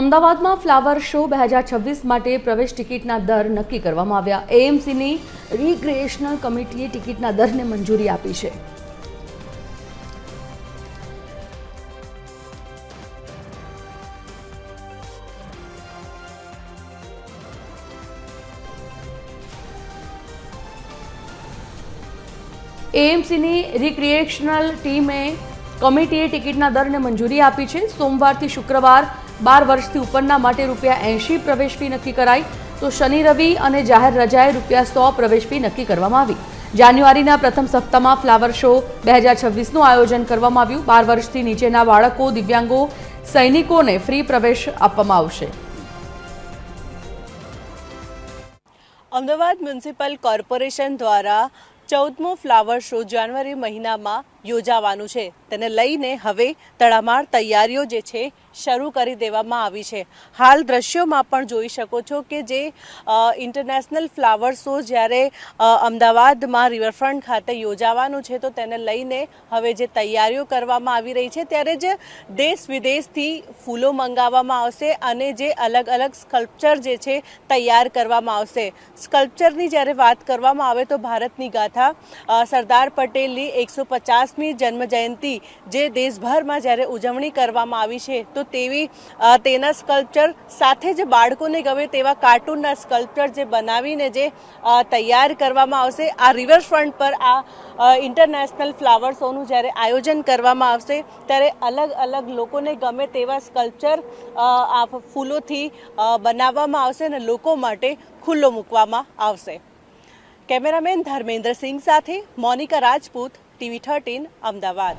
અમદાવાદમાં flower show 2026 માટે પ્રવેશ ટિકિટના દર નક્કી કરવામાં આવ્યા। એએમસીની રિક્રિએશનલ કમિટીએ ટિકિટના દરને મંજૂરી આપી છે। એએમસીની રિક્રિએશનલ કમિટીએ ટિકિટના દરને મંજૂરી આપી છે। સોમવારથી શુક્રવાર 12 વર્ષથી ઉપરના માટે ₹80 પ્રવેશ ફી નક્કી કરાઈ, તો શનિ રવિ અને જાહેર રજાએ ₹100 પ્રવેશ ફી નક્કી કરવામાં આવી। જાન્યુઆરીના પ્રથમ સપ્તાહમાં ફ્લાવર શો 2026નું આયોજન કરવામાં આવ્યું। 12 વર્ષથી નીચેના બાળકો, દિવ્યાંગો, સૈનિકોને ફ્રી પ્રવેશ આપવામાં આવશે। અમદાવાદ મ્યુનિસિપલ કોર્પોરેશન દ્વારા 14મો ફ્લાવર શો જાન્યુઆરી મહિનામાં યોજાવાનું છે। તેને લઈને હવે તડામાર તૈયારીઓ જે છે શરૂ કરી દેવામાં આવી છે। હાલ દ્રશ્યોમાં પણ જોઈ શકો છો કે જે ઇન્ટરનેશનલ ફ્લાવર શો જ્યારે અમદાવાદમાં રિવરફ્રન્ટ ખાતે યોજાવાનું છે, તો તેને લઈને હવે જે તૈયારીઓ કરવામાં આવી રહી છે, ત્યારે જ દેશ વિદેશથી ફૂલો મંગાવવામાં આવશે અને જે અલગ અલગ સ્કલ્પચર જે છે તૈયાર કરવામાં આવશે। સ્કલ્પચરની જ્યારે વાત કરવામાં આવે તો ભારતની ગાથા સરદાર પટેલની 150મી જન્મજયંતિ જે દેશભરમાં જ્યારે ઉજવણી કરવામાં આવી છે, તો તેના સ્કલ્પચર સાથે જ બાળકોને ગમે તેવા કાર્ટૂનના સ્કલ્પચર જે બનાવીને જે તૈયાર કરવામાં આવશે। આ રિવરફ્રન્ટ પર આ ઇન્ટરનેશનલ ફ્લાવર શોનું જ્યારે આયોજન કરવામાં આવશે, ત્યારે અલગ અલગ લોકોને ગમે તેવા સ્કલ્પચર આ ફૂલોથી બનાવવામાં આવશે અને લોકો માટે ખુલ્લો મૂકવામાં આવશે। કેમેરામેન ધર્મેન્દ્ર સિંહ સાથે મોનિકા રાજપૂત, TV13 અમદાવાદ।